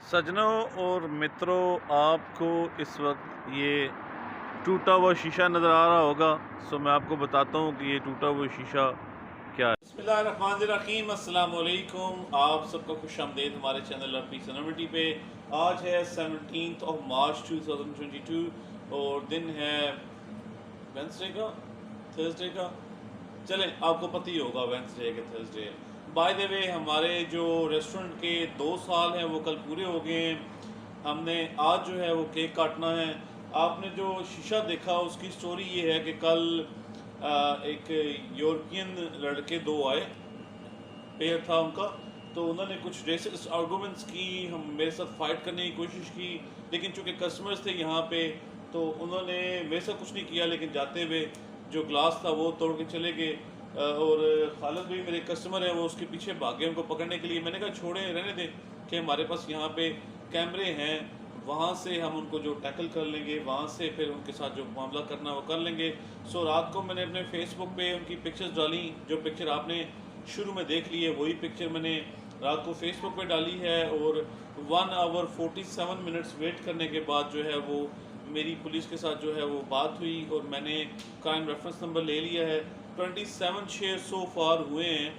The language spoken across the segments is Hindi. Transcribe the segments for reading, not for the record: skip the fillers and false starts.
सज्जनों और मित्रों, आपको इस वक्त ये टूटा हुआ शीशा नज़र आ रहा होगा। सो मैं आपको बताता हूँ कि ये टूटा हुआ शीशा क्या है। बिस्मिल्लाहिर्रहमानिर्रहीम, अस्सलाम वालेकुम। आप सबको खुश आमदीद हमारे चैनल पीस एनर्जी पे। आज है 17 मार्च 2022 और दिन है वेंसडे का, थर्सडे का, चलें आपको पता ही होगा वेंसडे के थर्सडे। बाय द वे, हमारे जो रेस्टोरेंट के 2 साल हैं वो कल पूरे हो गए हैं। हमने आज जो है वो केक काटना है। आपने जो शीशा देखा उसकी स्टोरी ये है कि कल एक यूरोपियन लड़के दो आए, पेयर था उनका, तो उन्होंने कुछ रेसिस्ट आर्गूमेंट्स की, हम मेरे साथ फाइट करने की कोशिश की, लेकिन चूंकि कस्टमर्स थे यहाँ पे तो उन्होंने मेरे साथ कुछ नहीं किया, लेकिन जाते हुए जो ग्लास था वो तोड़ के चले गए। और खालिद भी मेरे कस्टमर है, वो उसके पीछे भागे उनको पकड़ने के लिए। मैंने कहा छोड़े, रहने दें कि हमारे पास यहाँ पे कैमरे हैं, वहाँ से हम उनको जो टैकल कर लेंगे, वहाँ से फिर उनके साथ जो मामला करना वो कर लेंगे। सो रात को मैंने अपने फेसबुक पे उनकी पिक्चर्स डाली। जो पिक्चर आपने शुरू में देख ली है वही पिक्चर मैंने रात को फेसबुक पे डाली है। और 1 आवर 47 मिनट्स वेट करने के बाद जो है वो मेरी पुलिस के साथ जो है वो बात हुई और मैंने क्राइम रेफरेंस नंबर ले लिया है। 27 शेयर सो फार हुए हैं।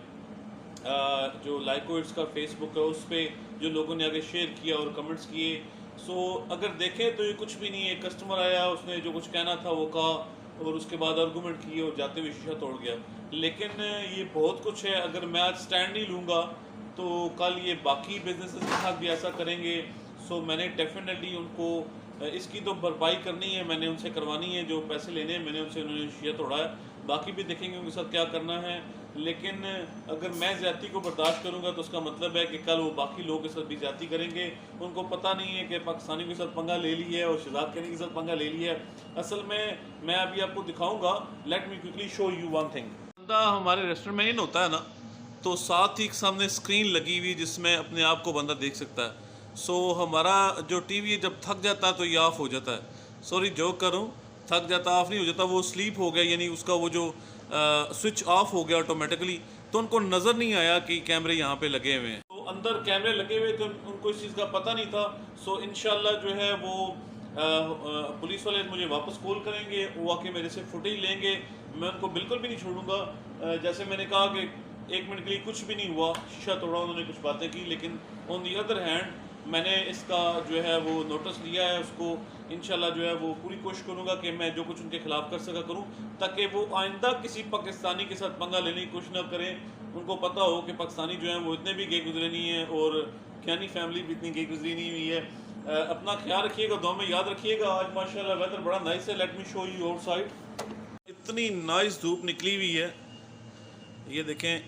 जो लाइकोइट्स का फेसबुक है उस पर जो लोगों ने आगे शेयर किया और कमेंट्स किए। सो अगर देखें तो ये कुछ भी नहीं है। कस्टमर आया, उसने जो कुछ कहना था वो कहा और उसके बाद आर्गूमेंट किए और जाते हुए शीशा तोड़ गया। लेकिन ये बहुत कुछ है। अगर मैं आज स्टैंड नहीं लूँगा तो कल ये बाकी बिजनेसेस के साथ भी ऐसा करेंगे। सो मैंने डेफिनेटली उनको इसकी तो भरपाई करनी है, मैंने उनसे करवानी है जो पैसे लेने हैं। मैंने उनसे उन्होंने शीशा तोड़ा है, बाकी भी देखेंगे उनके साथ क्या करना है। लेकिन अगर मैं ज़्यादती को बर्दाश्त करूंगा तो उसका मतलब है कि कल वो बाकी लोगों के साथ भी ज़्यादती करेंगे। उनको पता नहीं है कि पाकिस्तानियों के साथ पंगा ले लिया है और शहजाद कहने के साथ पंगा ले लिया है। असल में मैं अभी आपको दिखाऊंगा। Let me quickly show you one thing. बंदा हमारे रेस्टोरेंट में इन होता है ना, तो साथ ही सामने स्क्रीन लगी हुई जिसमें अपने आप को बंदा देख सकता है। सो हमारा जो टीवी है जब थक जाता है तो ये ऑफ हो जाता है। सॉरी जोक करूँ, थक जाता ऑफ नहीं हो जाता, वो स्लीप हो गया, यानी उसका वो जो स्विच ऑफ हो गया ऑटोमेटिकली। तो उनको नज़र नहीं आया कि कैमरे यहाँ पे लगे हुए हैं। तो अंदर कैमरे लगे हुए तो उनको इस चीज़ का पता नहीं था। सो इंशाल्लाह जो है वो पुलिस वाले मुझे वापस कॉल करेंगे, वो आके मेरे से फुटेज लेंगे। मैं उनको बिल्कुल भी नहीं छोड़ूंगा। जैसे मैंने कहा कि 1 मिनट के लिए कुछ भी नहीं हुआ, शीशा तोड़ा, उन्होंने कुछ बातें की, लेकिन ऑन दी अदर हैंड मैंने इसका जो है वो नोटिस लिया है। उसको इंशाल्लाह जो है वो पूरी कोशिश करूँगा कि मैं जो कुछ उनके खिलाफ कर सका करूँ, ताकि वो आइंदा किसी पाकिस्तानी के साथ पंगा लेने की कोशिश ना करें। उनको पता हो कि पाकिस्तानी जो है वो इतने भी गे गुजरे नहीं है और खियानी फैमिली भी इतनी गे गुजरी नहीं हुई है। अपना ख्याल रखिएगा, दुआ में याद रखिएगा। आज माशाल्लाह वेदर बड़ा नाइस है। Let me show you outside. इतनी नाइस धूप निकली हुई है, ये देखें,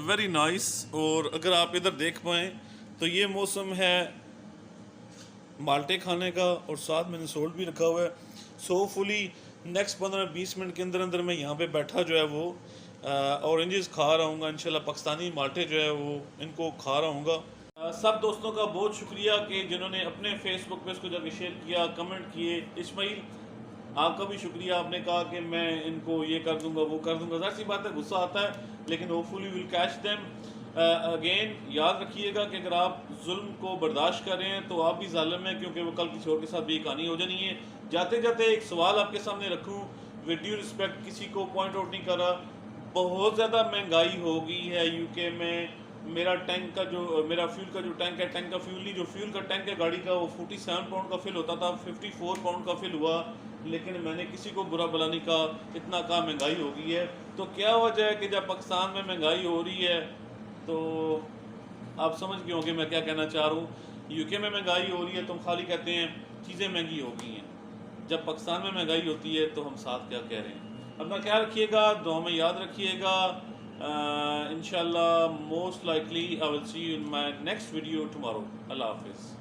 वेरी नाइस। और अगर आप इधर देख पाएँ तो ये मौसम है माल्टे खाने का और साथ मैंने सोल्ट भी रखा हुआ है। सो फुली नेक्स्ट 15-20 मिनट के अंदर अंदर मैं यहाँ पे बैठा जो है वो ऑरेंजेस खा रहा हूँ इंशाल्लाह। पाकिस्तानी माल्टे जो है वो इनको खा रहा हूँ। सब दोस्तों का बहुत शुक्रिया कि जिन्होंने अपने फेसबुक पे इसको जाके शेयर किया, कमेंट किए। इस्माइल, आपका भी शुक्रिया, आपने कहा कि मैं इनको ये कर दूंगा वो कर दूंगा। ज़ाहिर सी बात है गुस्सा आता है, लेकिन hopefully will catch them. Again याद रखिएगा कि अगर आप जुल्म को बर्दाश्त कर रहे हैं तो आप भी जालिम हैं, क्योंकि वो कल किसी और के साथ भी कहानी हो जानी है। जाते जाते एक सवाल आपके सामने रखूं, विद ड्यू रिस्पेक्ट, किसी को पॉइंट आउट नहीं कर रहा, बहुत ज़्यादा महंगाई हो गई है यूके में। मेरा टैंक का जो मेरा फ्यूल का जो टैंक है, टैंक का फ्यूल नहीं, जो फ्यूल का टैंक है गाड़ी का, वो 47 पाउंड का फिल होता था, 54 पाउंड का फिल हुआ। लेकिन मैंने किसी को बुरा भला नहीं कहा, इतना कहा महंगाई हो गई है। तो क्या वजह है कि जब पाकिस्तान में महंगाई हो रही है तो आप समझ गए होंगे मैं क्या कहना चाह रहा हूँ। यूके में महंगाई हो रही है तो हम खाली कहते हैं चीज़ें महंगी हो गई हैं, जब पाकिस्तान में महंगाई होती है तो हम साथ क्या कह रहे हैं। अपना ख्याल रखिएगा, दुआ में याद रखिएगा। इंशाल्लाह most likely I will see you in my next video tomorrow. अल्लाह हाफिज़।